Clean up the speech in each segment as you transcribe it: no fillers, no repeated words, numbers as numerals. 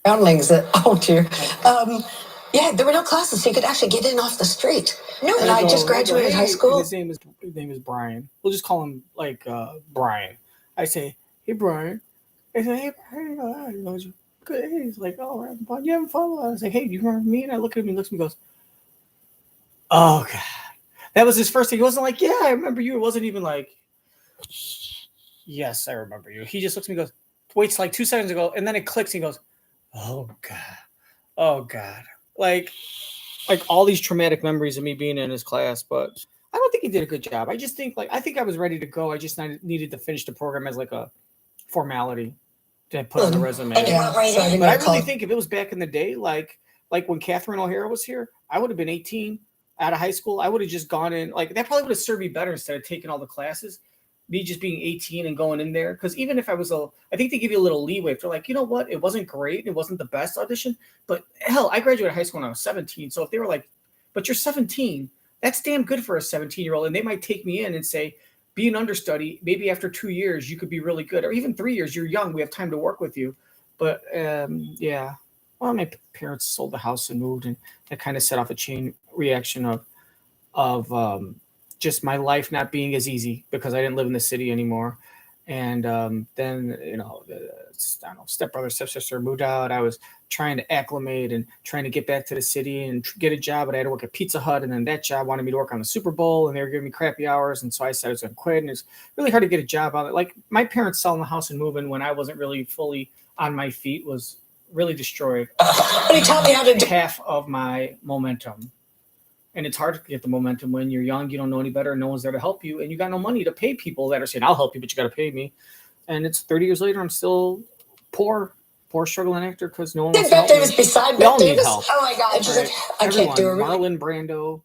groundlings that, oh dear. Yeah, there were no classes, so you could actually get in off the street. No, and I just graduated high school. His name is Brian. We'll just call him like Brian. I say, hey Brian. I say, hey Brian. He goes, good. He's like, oh, we're having fun. You having fun? I was like, hey, do you remember me? And I look at him. He looks at me, and goes, oh god. That was his first thing. He wasn't like, yeah, I remember you. It wasn't even like, yes, I remember you. He just looks at me, and goes, waits like 2 seconds ago, and then it clicks. And he goes, oh god, like all these traumatic memories of me being in his class. But I don't think he did a good job. I just think I think I was ready to go. I just needed to finish the program as like a formality to put on the resume. And but I really think if it was back in the day, like when Catherine O'Hara was here, I would have been 18 out of high school. I would have just gone in. Like that probably would have served me better instead of taking all the classes. Me just being 18 and going in there, because even if I was I think they give you a little leeway if they're like, you know what, it wasn't great, it wasn't the best audition, but hell, I graduated high school when I was 17. So if they were like, but you're 17, that's damn good for a 17-year-old, and they might take me in and say, be an understudy. Maybe after 2 years you could be really good, or even 3 years. You're young, we have time to work with you. But yeah, well, my parents sold the house and moved, and that kind of set off a chain reaction of just my life not being as easy because I didn't live in the city anymore. And then, I don't know, stepbrother, stepsister moved out. I was trying to acclimate and trying to get back to the city and get a job, but I had to work at Pizza Hut. And then that job wanted me to work on the Super Bowl, and they were giving me crappy hours. And so I said I was going to quit. And it's really hard to get a job on it. Like my parents selling the house and moving when I wasn't really fully on my feet was really destroyed. But he taught me how to do half of my momentum. And it's hard to get the momentum when you're young, you don't know any better, and no one's there to help you, and you got no money to pay people that are saying, I'll help you, but you got to pay me. And it's 30 years later, I'm still poor struggling actor because no one wants to help Davis me. beside We all Bette need Davis. help. Oh my God. And she's like, I can't do it. Marlon Brando,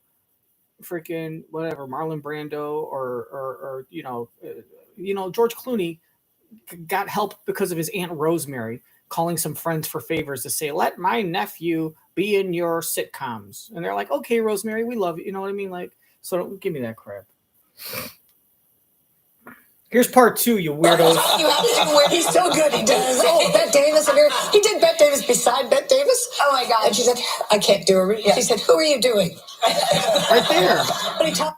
freaking whatever, Marlon Brando, or George Clooney got help because of his Aunt Rosemary calling some friends for favors to say, let my nephew be in your sitcoms. And they're like, okay, Rosemary, we love you. You know what I mean? Like, so don't give me that crap. Here's part 2, you weirdos. He's so good. He does. Oh, Bette Davis. He did Bette Davis beside Bette Davis. Oh my God. And she said, I can't do it. Yeah. She said, who are you doing? Right there. But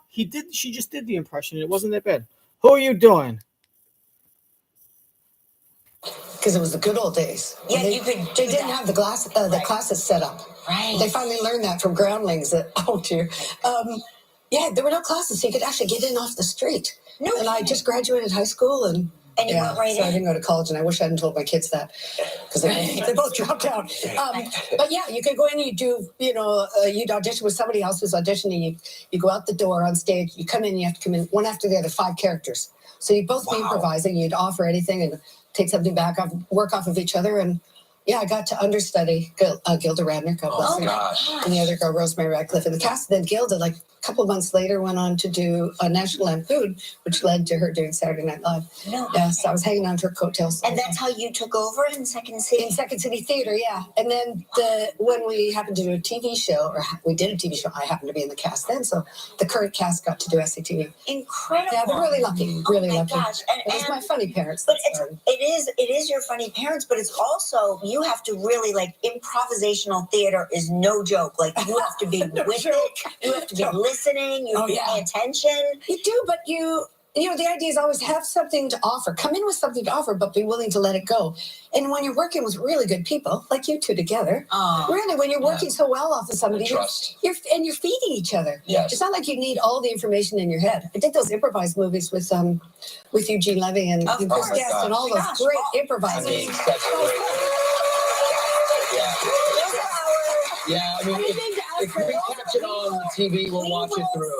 she just did the impression. It wasn't that bad. Who are you doing? Because it was the good old days. Yeah, they didn't have the classes set up. Right. They finally learned that from groundlings. That, oh dear. Yeah, there were no classes, so you could actually get in off the street. No. And I just graduated high school, and you went right so I didn't go to college, and I wish I hadn't told my kids that because they both dropped out. But yeah, you could go in, you do, you'd audition with somebody else who's auditioning. You go out the door on stage, you come in, you have to come in one after the other, 5 characters. So you'd both be improvising, you'd offer anything and take something back, work off of each other. And yeah, I got to understudy Gilda Radner, God bless her, and the other girl, Rosemary Radcliffe, in the cast. Then Gilda, like a couple of months later, went on to do a National Lampoon, which led to her doing Saturday Night Live. No. Yeah, so I was hanging on to her coattails. And that's how you took over in Second City? In Second City Theater, yeah. And then when we happened to do a TV show, or we did a TV show, I happened to be in the cast then, so the current cast got to do SCTV. Incredible. Yeah, but really lucky, really lucky. Gosh. It was my funny parents. But it is your funny parents, but it's also, you have to really, like, improvisational theater is no joke. Like, you have to be with it, you have to be listening, you have to pay attention. You do, but the idea is always have something to offer. Come in with something to offer, but be willing to let it go. And when you're working with really good people, like you two together, really, when you're working so well off of somebody, you're feeding each other. Yes. It's not like you need all the information in your head. I did those improvised movies with Eugene Levy and Chris Guest and all those great improvisers. I mean, that's great. Yeah, I mean, if we catch it on TV, we'll watch it through.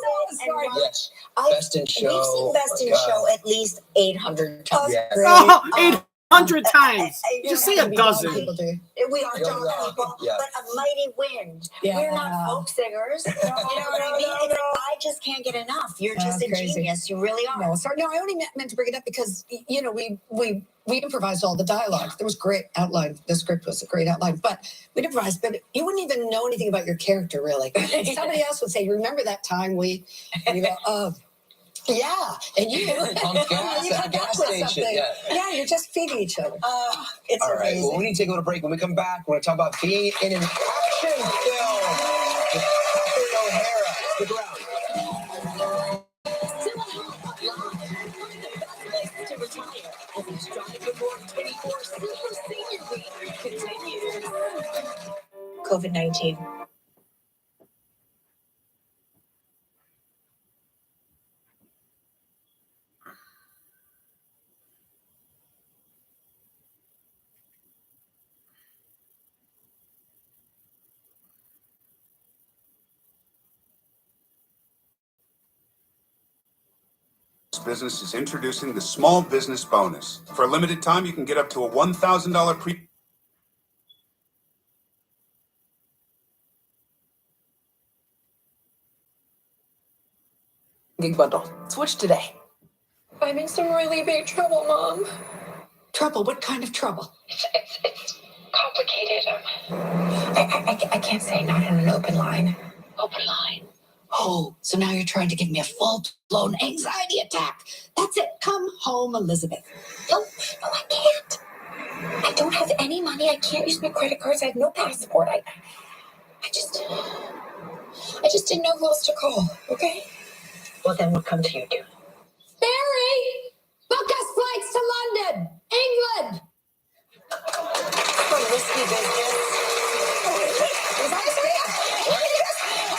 Yes. Best in Show. We've seen Best in Show at least 800 times. Yeah. 800 times. Just say a dozen. We are young people, but a mighty wind. Yeah. We're not folk singers. You know what I mean? I just can't get enough. You're just a genius. You really are. No, I only meant to bring it up because, we improvised all the dialogue. There was great outline. The script was a great outline, but we'd improvise, but you wouldn't even know anything about your character, really. Somebody else would say, remember that time and you go, Yeah, and you Pump gas you at come the back gas with station. something. Yeah. You're just feeding each other. It's All right. amazing. Well, we need to go to break. When we come back, we're going to talk about being in an action film with Catherina O'Hara. Stick around. To retire as we strive for more 24 Super Senior Week continues. COVID-19. Business is introducing the small business bonus. For a limited time, you can get up to a $1,000 pre. Big bundle. Switch today. I'm in some really big trouble, Mom. Trouble? What kind of trouble? It's complicated. I can't say not on an open line. Open line. Oh, so now you're trying to give me a full-blown anxiety attack. That's it. Come home, Elizabeth. No, I can't. I don't have any money. I can't use my credit cards. I have no passport. I just didn't know who else to call. Okay. Well, then we'll come to you, dear. Barry, book us flights to London, England. From Risky Business.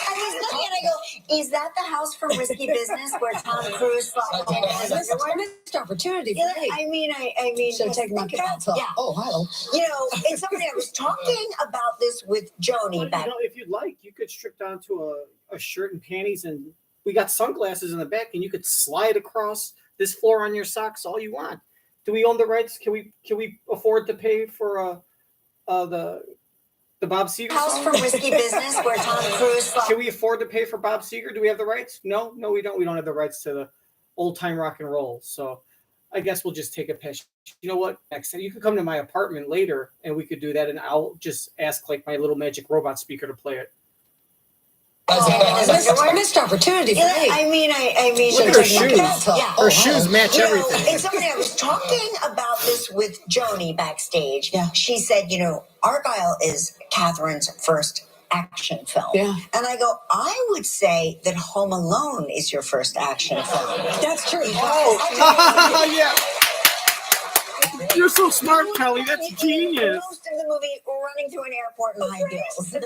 I was looking and I go, is that the house from Risky Business where Tom Cruise flies in his underwear? Missed opportunity for Yeah, me. I mean, Should have taken my pants off. Yeah. Oh, hello. You know, it's somebody I was talking about this with Joni back. If you'd like, you could strip down to a shirt and panties, and we got sunglasses in the back, and you could slide across this floor on your socks all you want. Do we own the rights? Can we afford to pay for the Bob Seger House song? from Risky Business where Tom Cruise flies. Can we afford to pay for Bob Seger? Do we have the rights? No, we don't. We don't have the rights to the old time rock and roll. So I guess we'll just take a pitch. You know what? Next time you could come to my apartment later, and we could do that. And I'll just ask like my little magic robot speaker to play it. Missed opportunity for Yeah, me. I mean, Look at her shoes. Yeah. Her shoes match You know, everything. and somebody I was talking about this with Joni backstage. Yeah. She said, you know, Argylle is Catherine's first action film. Yeah. And I go, I would say that Home Alone is your first action film. That's true. Oh, yeah. You're so smart, Kelly. That's genius. Most of the movie running through an airport in high heels. That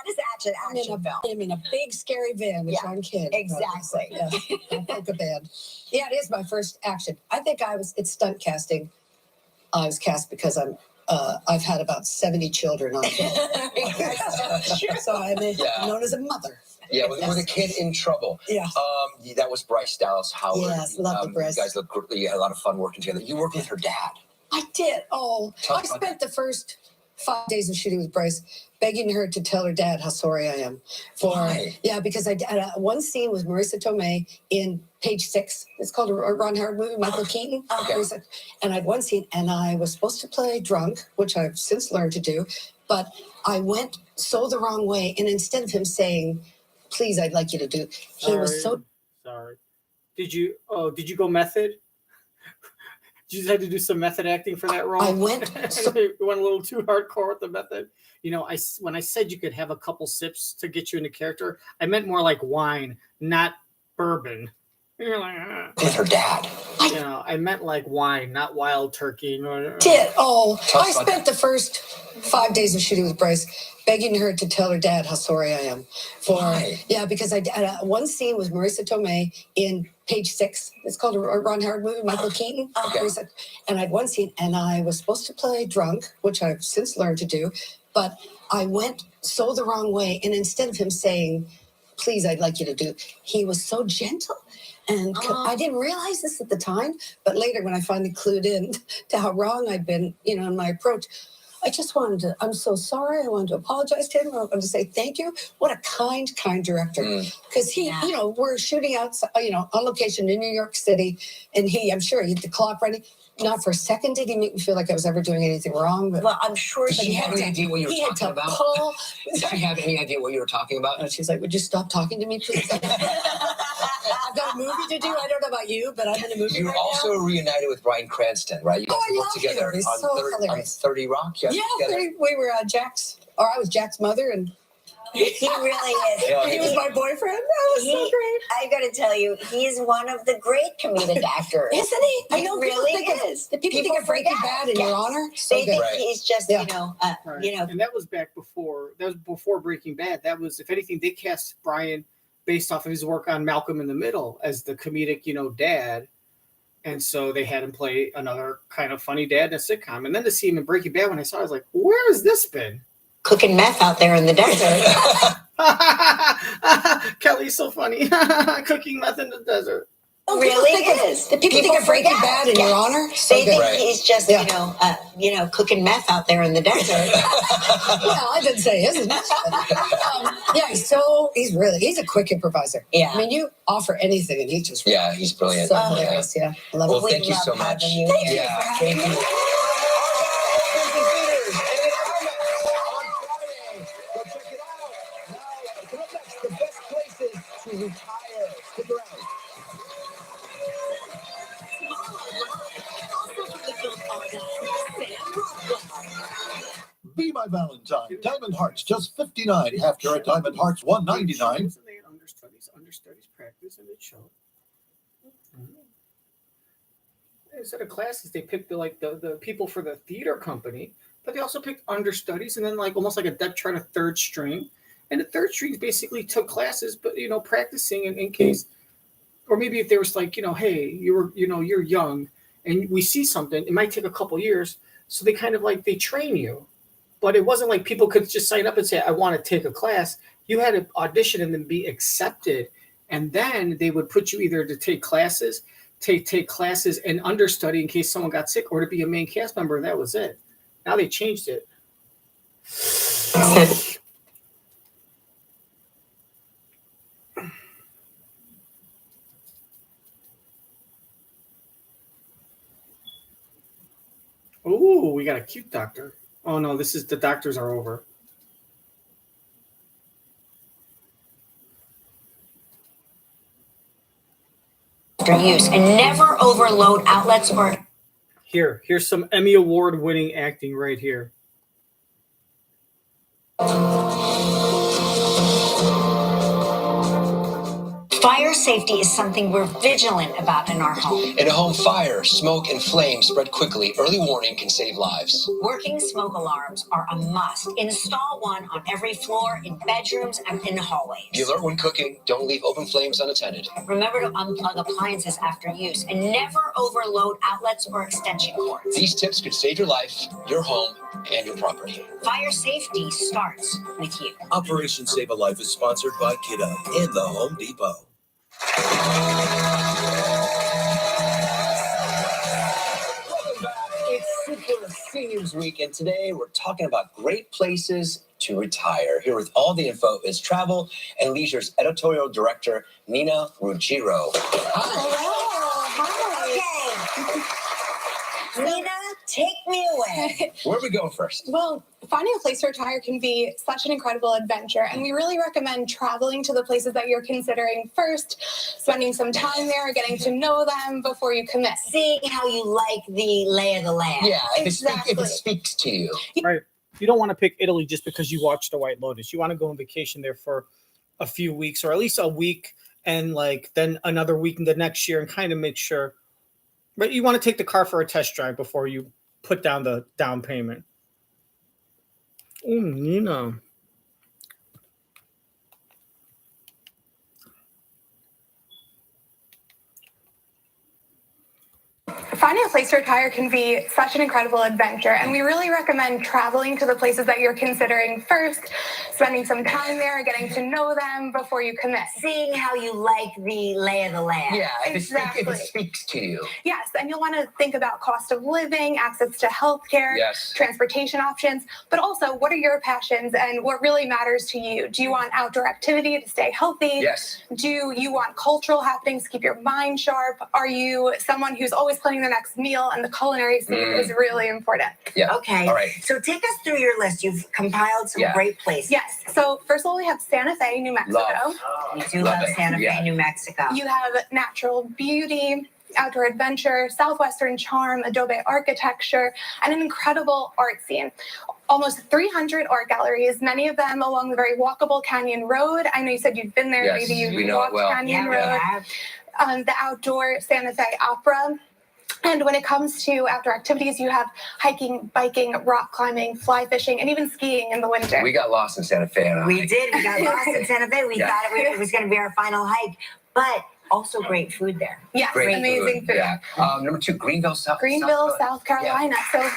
is action film. I'm in a big scary van with John Kidd. Exactly. Yeah, polka band. Yeah, it is my first action. I think it's stunt casting. I was cast because I've had about 70 children on film. So I'm known as a mother. Yeah, with a kid in trouble. Yeah. That was Bryce Dallas Howard. Yes, love the Bryce. You guys you had a lot of fun working together. You worked with her dad. I did. Oh, Tell I us about spent the first 5 days of shooting with Bryce begging her to tell her dad how sorry I am Why? because I had one scene with Marissa Tomei in Page 6. It's called a Ron Howard movie, Michael Keaton. Okay. And I had one scene, and I was supposed to play drunk, which I've since learned to do, but I went so the wrong way, and instead of him saying, "Please, I'd like you to do," he was so. Sorry. Did you go method? You just had to do some method acting for that role. I went. You went a little too hardcore with the method. You know, when I said you could have a couple sips to get you into character, I meant more like wine, not bourbon. You're like, With her dad. I meant like wine, not wild turkey. I spent the first 5 days of shooting with Bryce begging her to tell her dad how sorry I am. Why? Yeah, because I had one scene with Marissa Tomei in Page 6. It's called a Ron Howard movie, Michael Keaton. Okay. And I had one scene, and I was supposed to play drunk, which I've since learned to do, but I went so the wrong way, and instead of him saying, "Please, I'd like you to do," he was so gentle. And I didn't realize this at the time, but later when I finally clued in to how wrong I'd been, in my approach, I just I'm so sorry. I wanted to apologize to him. I wanted to say thank you. What a kind director. Because he, we're shooting out, on location in New York City. And I'm sure he had the clock running. Not for a second did he make me feel like I was ever doing anything wrong. But, well, I'm sure did she have any idea what you were talking about? Did she have any idea what you were talking about? And she's like, "Would you stop talking to me, please?" I've got a movie to do. I don't know about you, but I'm in a movie. You right also now. reunited with Bryan Cranston, right? You guys I worked love together him. He's on, so 30, on hilarious. 30 Rock. Yeah, together? we were I was Jack's mother, and He really is. Yeah, he was my boyfriend. That was so great. I got to tell you, he's one of the great comedic actors. Isn't he? I know. really people think is. Of, people think of Breaking Bad in your honor. So They think good. Right. he's just, Yeah. you know, And that was back before. That was before Breaking Bad. That was, if anything, they cast Brian based off of his work on Malcolm in the Middle as the comedic, dad. And so they had him play another kind of funny dad in a sitcom. And then to see him in Breaking Bad, when I saw it, I was like, where has this been? cooking meth out there in the desert. Kelly's so funny. Cooking meth in the desert. Really is. People think of Breaking Bad in your honor. So They think Right. he's just, cooking meth out there in the desert. Well, I didn't say his. Yeah, he's a quick improviser. Yeah. I mean, you offer anything and he just Yeah, he's brilliant. so Yeah. hilarious. Yeah, I love Well, it. thank you so much. Thank you Yeah, for thank having you. me. The best places to retire. Stick around. Be My Valentine. Diamond Hearts, just $59. Half carat Diamond Hearts, $199. They had understudies practice, and it showed. Instead of classes, they picked the people for the theater company, but they also picked understudies, and then almost like a depth chart, a third string. And the third strings basically took classes, but practicing in case, or maybe if there was hey, you're young, and we see something, it might take a couple years, so they kind of they train you. But it wasn't like people could just sign up and say, I want to take a class. You had to audition and then be accepted. And then they would put you either to take classes and understudy in case someone got sick, or to be a main cast member, and that was it. Now they changed it. Ooh, we got a cute doctor. Oh no, the doctors are over. After use, and never overload outlets or. Here's some Emmy Award winning acting right here. Fire safety is something we're vigilant about in our home. In a home, fire, smoke, and flames spread quickly. Early warning can save lives. Working smoke alarms are a must. Install one on every floor, in bedrooms, and in hallways. Be alert when cooking. Don't leave open flames unattended. Remember to unplug appliances after use, and never overload outlets or extension cords. These tips could save your life, your home, and your property. Fire safety starts with you. Operation Save a Life is sponsored by Kiddo and the Home Depot. It's Super Seniors Week, and today we're talking about great places to retire. Here with all the info is Travel and Leisure's editorial director, Nina Ruggiero. Okay. Nina, take me away. Where we go first? Well, finding a place to retire can be such an incredible adventure, and we really recommend traveling to the places that you're considering first, spending some time there, getting to know them before you commit. Seeing how you like the lay of the land. Yeah, if Exactly. it speaks to you. Right. You don't want to pick Italy just because you watched The White Lotus. You want to go on vacation there for a few weeks, or at least a week, and then another week in the next year, and kind of make sure. But you want to take the car for a test drive before you put down the down payment. Oh, Nina. Finding a place to retire can be such an incredible adventure, and we really recommend traveling to the places that you're considering first, spending some time there, getting to know them before you commit. Seeing how you like the lay of the land. Yeah, if Exactly. it speaks to you. Yes, and you'll want to think about cost of living, access to healthcare, Yes. transportation options, but also what are your passions and what really matters to you? Do you want outdoor activity to stay healthy? Yes. Do you want cultural happenings to keep your mind sharp? Are you someone who's always planning their next meal, and the culinary scene is really important? Yeah. Okay. All right. So take us through your list. You've compiled some Yeah. great places. Yes. Yes. So first of all, we have Santa Fe, New Mexico. Love. We do love Santa Fe, New Mexico. You have natural beauty, outdoor adventure, southwestern charm, adobe architecture, and an incredible art scene. Almost 300 art galleries, many of them along the very walkable Canyon Road. I know you said you've been there. Yes, Maybe we you've know it walked well. Canyon Road. Yeah. The outdoor Santa Fe Opera. And when it comes to outdoor activities, you have hiking, biking, rock climbing, fly fishing, and even skiing in the winter. We got lost in Santa Fe. We did. We got lost in Santa Fe. We thought it was going to be our final hike, but also great food there. Yes, Great amazing food. Yeah. Number 2, Greenville, South Carolina. So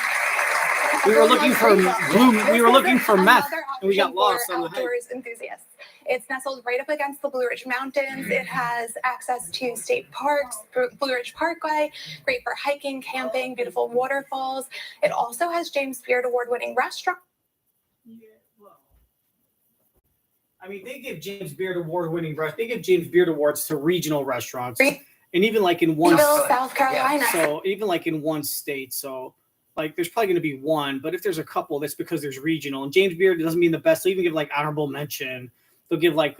We were looking for We were looking for meth, and we got lost on the hike. Outdoors enthusiasts. It's nestled right up against the Blue Ridge Mountains. It has access to state parks, Blue Ridge Parkway, great for hiking, camping, beautiful waterfalls. It also has James Beard award-winning restaurant. Yeah, well, I mean, they give James Beard award-winning They give James Beard awards to regional restaurants, and even like in one South Carolina. Yeah, so even like in one state, so. Like, there's probably going to be one, but if there's a couple, that's because there's regional. And James Beard doesn't mean the best. They'll even give like honorable mention. They'll give like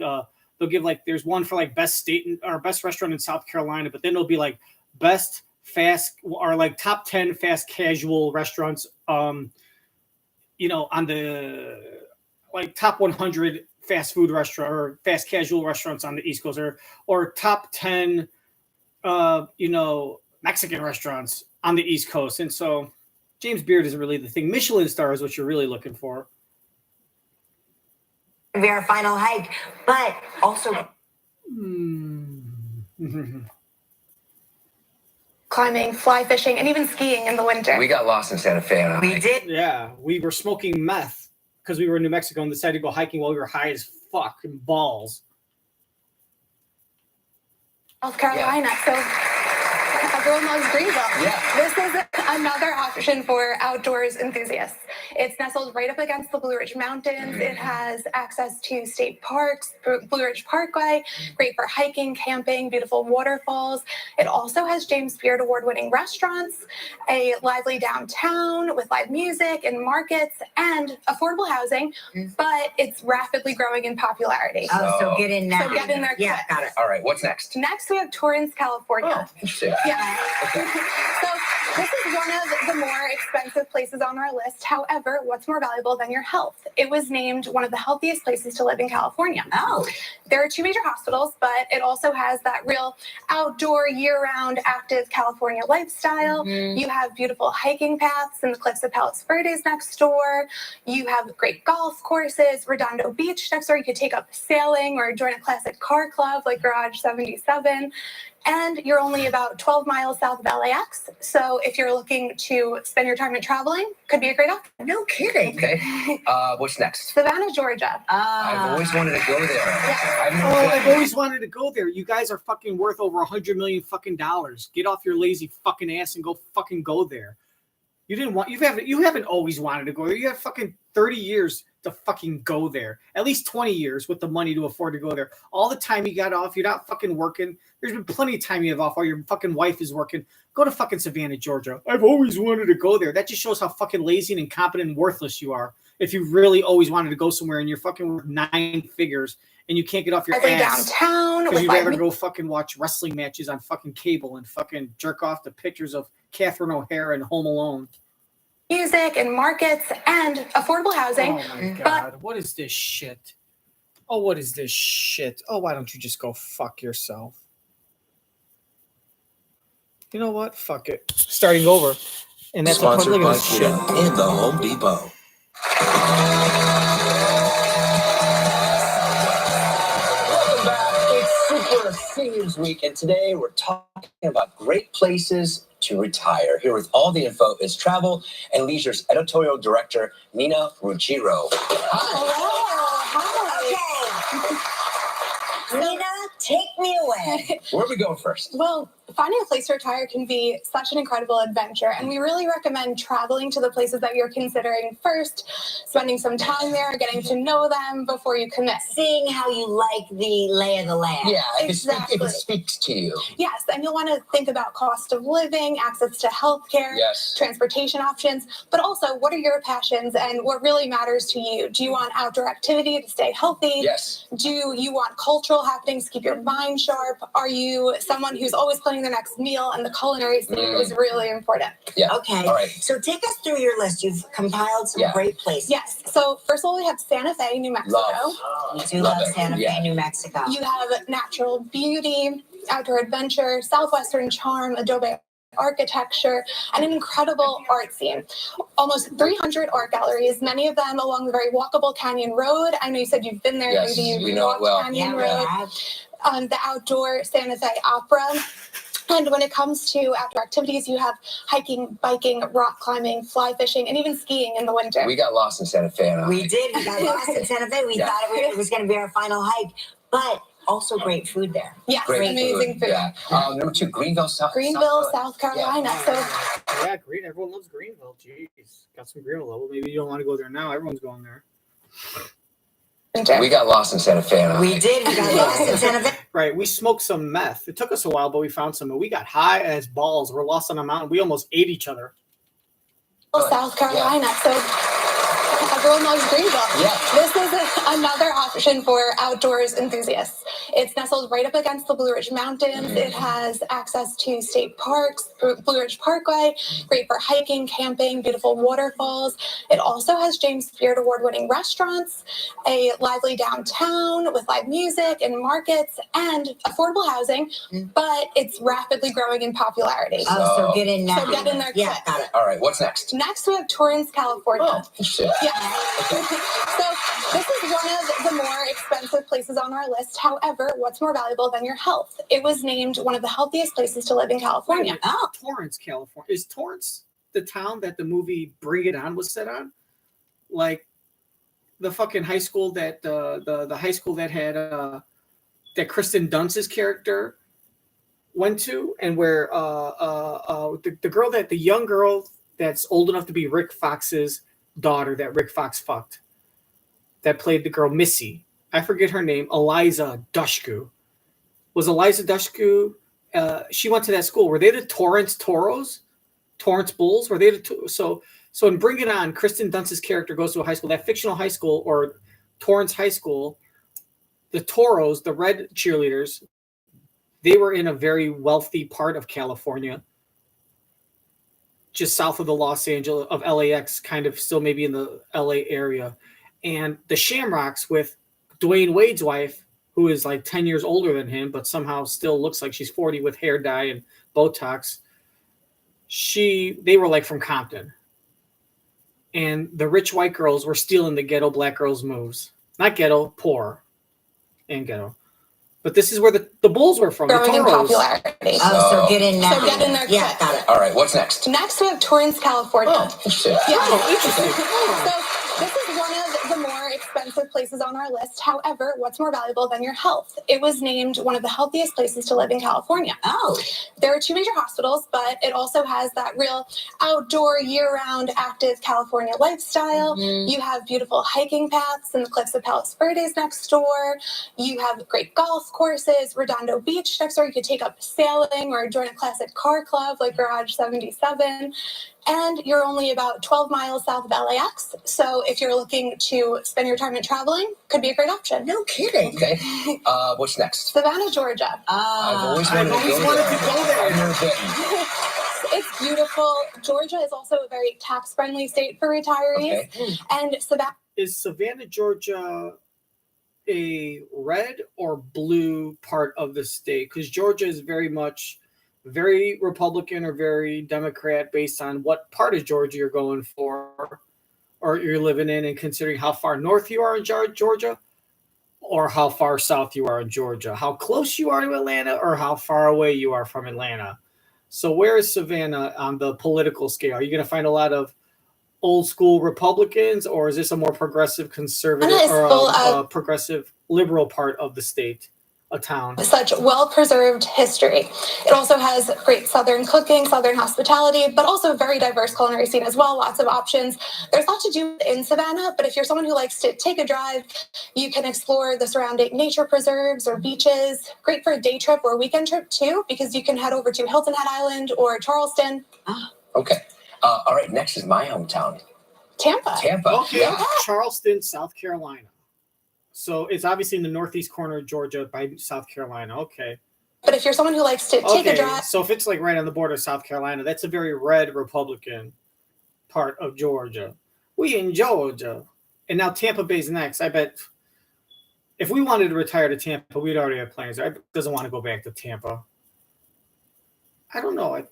there's one for like best state or best restaurant in South Carolina, but then it'll be like best fast or like top 10 fast casual restaurants. On the like top 100 fast food restaurant or fast casual restaurants on the East Coast, or top 10, Mexican restaurants on the East Coast, and so. James Beard isn't really the thing. Michelin star is what you're really looking for. Be our final hike, but also climbing, fly fishing, and even skiing in the winter. We got lost in Santa Fe. We did. Yeah, we were smoking meth because we were in New Mexico and decided to go hiking while we were high as fucking balls. South Carolina. So everyone loves Greenville. Yeah. This is another option for outdoors enthusiasts. It's nestled right up against the Blue Ridge Mountains. It has access to state parks, Blue Ridge Parkway, great for hiking, camping, beautiful waterfalls. It also has James Beard award-winning restaurants, a lively downtown with live music and markets, and affordable housing, but it's rapidly growing in popularity. So get in now. So get in there quick. Yeah, got it. All right, what's next? Next, we have Torrance, California. Oh, interesting. Yeah. Okay. So this is one of the more expensive places on our list. However, what's more valuable than your health? It was named one of the healthiest places to live in California. Oh. There are 2 major hospitals, but it also has that real outdoor, year-round, active California lifestyle. Mm-hmm. You have beautiful hiking paths in the cliffs of Palos Verdes next door. You have great golf courses, Redondo Beach next door. You could take up sailing or join a classic car club like Garage 77. And you're only about 12 miles south of LAX. So if you're looking to spend your time traveling, could be a great option. No kidding. Okay. What's next? Savannah, Georgia. I've always wanted to go there. I've always wanted to go there. You guys are fucking worth over $100 million fucking dollars. Get off your lazy fucking ass and go fucking go there. You haven't always wanted to go there. You have fucking 30 years to fucking go there. At least 20 years with the money to afford to go there. All the time you got off, you're not fucking working. There's been plenty of time you have off while your fucking wife is working. Go to fucking Savannah, Georgia. I've always wanted to go there. That just shows how fucking lazy and incompetent and worthless you are. If you really always wanted to go somewhere and you're fucking worth 9 figures and you can't get off your ass. Downtown. Because you'd rather go fucking watch wrestling matches on fucking cable and fucking jerk off to pictures of Catherine O'Hara and Home Alone. Music and markets and affordable housing. Oh my God, what is this shit? Oh, what is this shit? Oh, why don't you just go fuck yourself? You know what? Fuck it. Starting over. And that's Sponsored by shit. Kiddo and the Home Depot. Welcome back. It's Super Seniors Week, and today we're talking about great places to retire. Here with all the info is Travel and Leisure's editorial director, Nina Ruggiero. Okay. Nina, take me away. Where are we going first? Well, finding a place to retire can be such an incredible adventure, and we really recommend traveling to the places that you're considering first, spending some time there, getting to know them before you commit. Seeing how you like the lay of the land. Yeah, Exactly. if it speaks to you. Yes, and you'll want to think about cost of living, access to healthcare, Yes. transportation options, but also what are your passions and what really matters to you? Do you want outdoor activity to stay healthy? Yes. Do you want cultural happenings to keep your mind sharp? Are you someone who's always planning their next meal, and the culinary scene is really important? Yeah. Okay. All right. So take us through your list. You've compiled some great places. Yes. So first of all, we have Santa Fe, New Mexico. We do love it. Santa Fe, Yeah. New Mexico. You have natural beauty, outdoor adventure, southwestern charm, adobe architecture, and an incredible art scene. Almost 300 art galleries, many of them along the very walkable Canyon Road. I know you said you've been there. Yes, Maybe we you've know it walked well. Canyon Yeah, Road. we have. The outdoor Santa Fe Opera. And when it comes to outdoor activities, you have hiking, biking, rock climbing, fly fishing, and even skiing in the winter. We got lost in Santa Fe. And We did. We got lost in Santa Fe. We thought it was going to be our final hike, but also great food there. Yes, Great amazing food. Yeah. Number 2, Greenville, South Carolina. Yeah, Green. Everyone loves Greenville. Jeez, got some Greenville level. Maybe you don't want to go there now. Everyone's going there. We got lost in Santa Fe. And We did. We got lost in Santa Fe. Right. We smoked some meth. It took us a while, but we found some. And we got high as balls. We're lost on a mountain. We almost ate each other. South Carolina. So everyone loves Greenville. Yeah. This is another option for outdoors enthusiasts. It's nestled right up against the Blue Ridge Mountains. It has access to state parks, Blue Ridge Parkway, great for hiking, camping, beautiful waterfalls. It also has James Beard Award-winning restaurants, a lively downtown with live music and markets, and affordable housing, but it's rapidly growing in popularity. So get in now. So get in there Yeah, quick. got it. All right, what's next? Next, we have Torrance, California. Oh, interesting. Yeah. So this is one of the more expensive places on our list. However, what's more valuable than your health? It was named one of the healthiest places to live in California. Oh, Torrance, California. Is Torrance the town that the movie Bring It On was set on? Like the fucking high school that the high school that had that Kristen Dunst's character went to, and where the young girl that's old enough to be Rick Fox's daughter that Rick Fox fucked, that played the girl Missy. I forget her name. Eliza Dushku. Was Eliza Dushku? She went to that school. Were they the Torrance Toros? Torrance Bulls? Were they the so in Bring It On, Kristen Dunst's character goes to a high school, that fictional high school, or Torrance High School. The Toros, the red cheerleaders, they were in a very wealthy part of California, just south of the Los Angeles, of LAX, kind of still maybe in the LA area. And the Shamrocks with Dwayne Wade's wife, who is like 10 years older than him, but somehow still looks like she's 40 with hair dye and Botox. They were like from Compton. And the rich white girls were stealing the ghetto black girls' moves. Not ghetto, poor and ghetto. But this is where the Bulls were from. Growing in the Toros. popularity. So get in now. So get in there Yeah, quick. got it. All right, what's next? Next, we have Torrance, California. Oh, interesting. Yeah. Interesting. So this is one of the more expensive places on our list. However, what's more valuable than your health? It was named one of the healthiest places to live in California. Oh. There are 2 major hospitals, but it also has that real outdoor, year-round, active California lifestyle. You have beautiful hiking paths in the cliffs of Palos Verdes next door. You have great golf courses, Redondo Beach next door. You could take up sailing or join a classic car club like Garage 77. And you're only about 12 miles south of LAX. So if you're looking to spend your retirement traveling, could be a great option. No kidding. Okay. What's next? Savannah, Georgia. I've always wanted to go there. I've never been. It's beautiful. Georgia is also a very tax-friendly state for retirees. Okay. And Savannah. Is Savannah, Georgia a red or blue part of the state? Because Georgia is very much very Republican or very Democrat based on what part of Georgia you're going for or you're living in, and considering how far north you are in Georgia or how far south you are in Georgia, how close you are to Atlanta or how far away you are from Atlanta. So where is Savannah on the political scale? Are you going to find a lot of old school Republicans, or is this a more progressive conservative or progressive liberal part of the state? a town. Such well-preserved history. It also has great Southern cooking, Southern hospitality, but also a very diverse culinary scene as well. Lots of options. There's a lot to do in Savannah, but if you're someone who likes to take a drive, you can explore the surrounding nature preserves or beaches. Great for a day trip or a weekend trip too, because you can head over to Hilton Head Island or Charleston. Okay. All right. Next is my hometown. Tampa. Okay. Yeah. Charleston, South Carolina. So it's obviously in the northeast corner of Georgia by South Carolina. Okay. But if you're someone who likes to take a drive. So if it's like right on the border of South Carolina, that's a very red Republican part of Georgia. We in Georgia. And now Tampa Bay's next. I bet if we wanted to retire to Tampa, we'd already have plans. I doesn't want to go back to Tampa. I don't know. I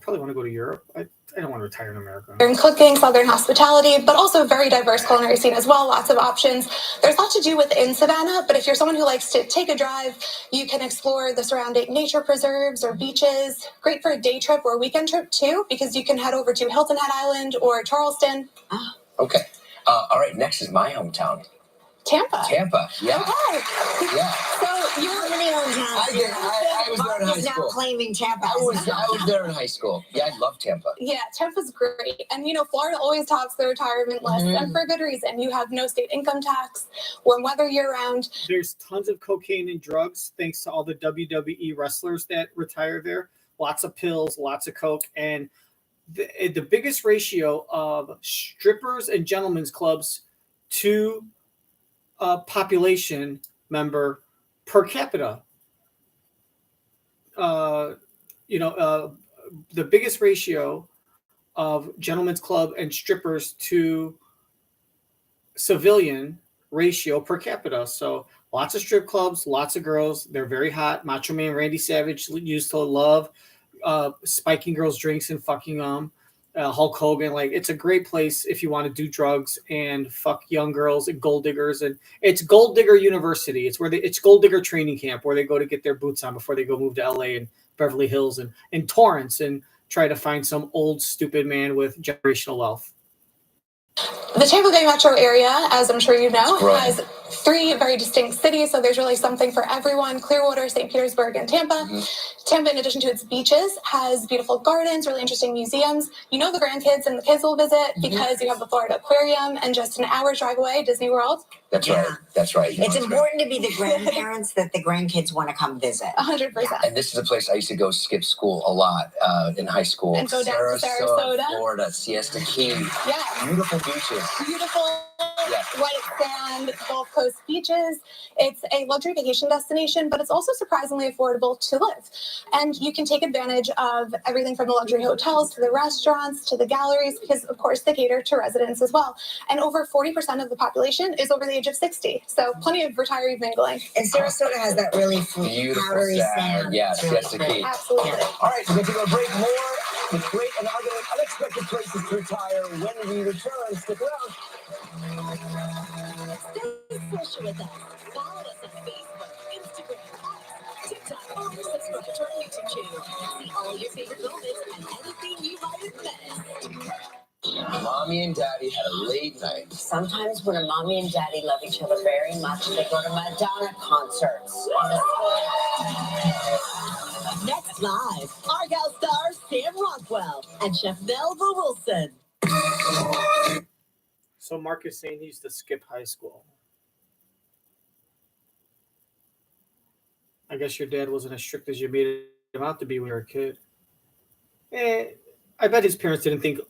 probably want to go to Europe. I don't want to retire in America. Southern cooking, Southern hospitality, but also a very diverse culinary scene as well. Lots of options. There's a lot to do within Savannah, but if you're someone who likes to take a drive, you can explore the surrounding nature preserves or beaches. Great for a day trip or a weekend trip too, because you can head over to Hilton Head Island or Charleston. Okay. All right. Next is my hometown. Tampa. Yeah. Okay. Yeah. So you're how many hometowns? I was there in high Mark is now school. claiming Tampa. I was there in high school. Yeah, I love Tampa. Yeah, Tampa's great. And, Florida always tops the retirement list, and for good reason. You have no state income tax, warm weather year-round. There's tons of cocaine and drugs thanks to all the WWE wrestlers that retire there. Lots of pills, lots of coke, and the biggest ratio of strippers and gentlemen's clubs to population member per capita. The biggest ratio of gentlemen's club and strippers to civilian ratio per capita. So lots of strip clubs, lots of girls. They're very hot. Macho Man Randy Savage used to love spiking girls' drinks and fucking them. Hulk Hogan, it's a great place if you want to do drugs and fuck young girls and gold diggers. And it's Gold Digger University. It's it's Gold Digger training camp where they go to get their boots on before they go move to LA and Beverly Hills and Torrance and try to find some old stupid man with generational wealth. The Tampa Bay metro area, as I'm sure you know, has 3 very distinct cities, so there's really something for everyone. Clearwater, St. Petersburg, and Tampa. Tampa, in addition to its beaches, has beautiful gardens, really interesting museums. The grandkids and the kids will visit because you have the Florida Aquarium and just an hour's drive away, Disney World. That's right. It's important to be the grandparents that the grandkids want to come visit. 100%. And this is a place I used to go skip school a lot in high school. And go down to Sarasota, Florida, Siesta Key. Yeah. Beautiful beaches. Beautiful white sand, Gulf Coast beaches. It's a luxury vacation destination, but it's also surprisingly affordable to live. And you can take advantage of everything from the luxury hotels to the restaurants to the galleries, because of course they cater to residents as well. And over 40% of the population is over the age of 60. So plenty of retiree mingling. And Sarasota has that really Beautiful powdery sand. Yeah, It's really Siesta pretty. Key. Absolutely. All right, we're going to go to a break. More with great and unexpected places to retire when we return. Stick around. Stay social with us. Follow us on Facebook, Instagram, TikTok, or subscribe to our YouTube channel. See all your favorite moments and anything you might have missed. Mommy and Daddy had a late night. Sometimes when a mommy and daddy love each other very much, they go to Madonna concerts. Next live, Argylle star Sam Rockwell and Chef Melva Wilson. So Mark is saying he used to skip high school. I guess your dad wasn't as strict as you made him out to be when you were a kid. I bet his parents didn't think the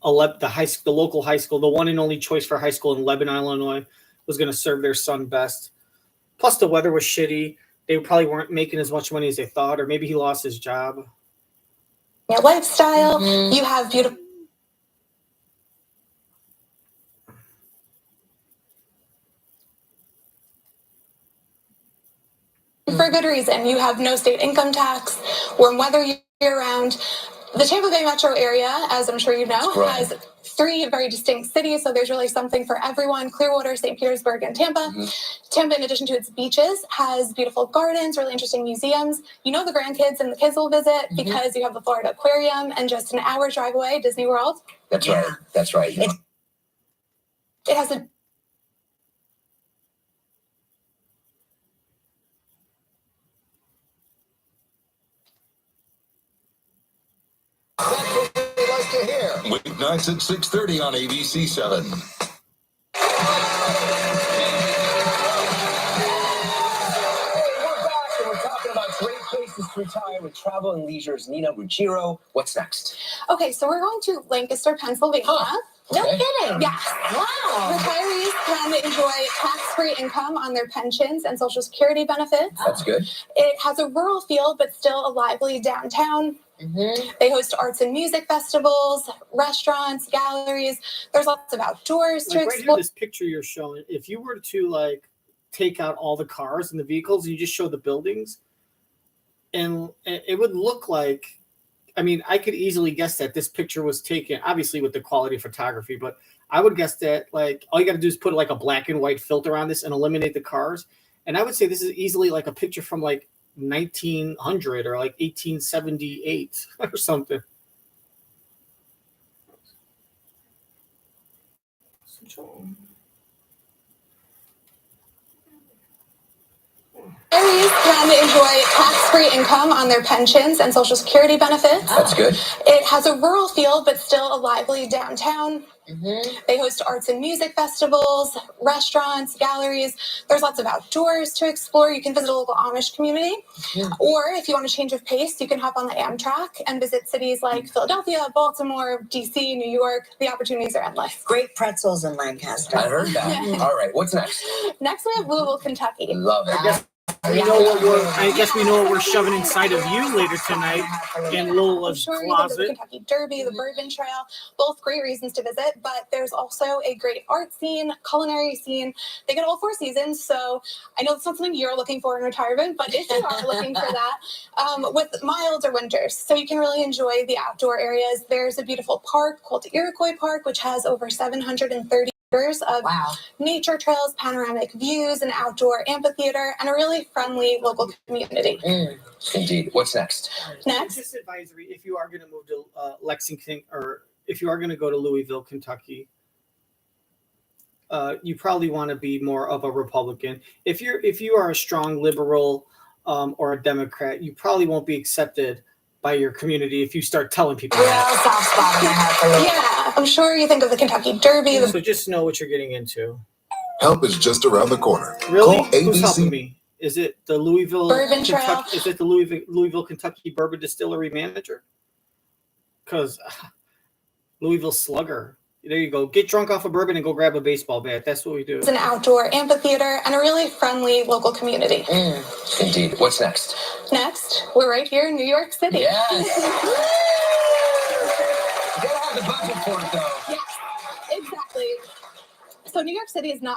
local high school, the one and only choice for high school in Lebanon, Illinois, was going to serve their son best. Plus, the weather was shitty. They probably weren't making as much money as they thought, or maybe he lost his job. Your lifestyle, you have beautiful. For good reason. You have no state income tax, warm weather year-round. The Tampa Bay metro area, as I'm sure you know, has 3 very distinct cities, so there's really something for everyone. Clearwater, St. Petersburg, and Tampa. Tampa, in addition to its beaches, has beautiful gardens, really interesting museums. The grandkids and the kids will visit because you have the Florida Aquarium and just an hour's drive away, Disney World. That's right. It has a you here. Weeknights at 6:30 on ABC7. We're back and we're talking about great places to retire with Travel and Leisure's Nina Ruggiero. What's next? Okay, so we're going to Lancaster, Pennsylvania. No Okay. kidding. Yes. Wow. Retirees can enjoy tax-free income on their pensions and Social Security benefits. That's good. It has a rural feel, but still a lively downtown. They host arts and music festivals, restaurants, galleries. There's lots of outdoors to Like right here, explore. this picture you're showing, if you were to like take out all the cars and the vehicles, and you just show the buildings, and it would look like, I mean, I could easily guess that this picture was taken, obviously with the quality of photography, but I would guess that like all you got to do is put like a black and white filter on this and eliminate the cars. And I would say this is easily like a picture from like 1900 or like 1878 or something. Retirees can enjoy tax-free income on their pensions and Social Security benefits. That's good. It has a rural feel, but still a lively downtown. They host arts and music festivals, restaurants, galleries. There's lots of outdoors to explore. You can visit a local Amish community. Or if you want a change of pace, you can hop on the Amtrak and visit cities like Philadelphia, Baltimore, DC, New York. The opportunities are endless. Great pretzels in Lancaster. I heard that. All right, what's next? Next, we have Louisville, Kentucky. Love it. I guess we know what we're shoving inside of you later tonight in I'm Lola's sure you can visit the closet. Kentucky Derby, the Bourbon Trail, both great reasons to visit, but there's also a great art scene, culinary scene. They get all 4 seasons, so I know it's not something you're looking for in retirement, but if you are looking for that, with milder winters, so you can really enjoy the outdoor areas. There's a beautiful park called Iroquois Park, which has over 730 acres of nature trails, panoramic views, an outdoor amphitheater, and a really friendly local community. Indeed. What's next? Next. Just advisory: if you are going to move to Lexington, or if you are going to go to Louisville, Kentucky, you probably want to be more of a Republican. If you are a strong liberal or a Democrat, you probably won't be accepted by your community if you start telling people that. Soft spot in my heart for Louisville. Yeah, I'm sure you think of the Kentucky Derby. So just know what you're getting into. Help is just around the corner. Really? Call Who's ABC. helping me? Is it the Louisville Bourbon Trail? Kentucky? Is it the Louisville, Kentucky Bourbon Distillery manager? Because Louisville Slugger. There you go. Get drunk off a bourbon and go grab a baseball bat. That's what we do. It's an outdoor amphitheater and a really friendly local community. Indeed. What's next? Next, we're right here in New York City. Yes. You gotta have the budget for it, though. Yes, exactly. So New York City is not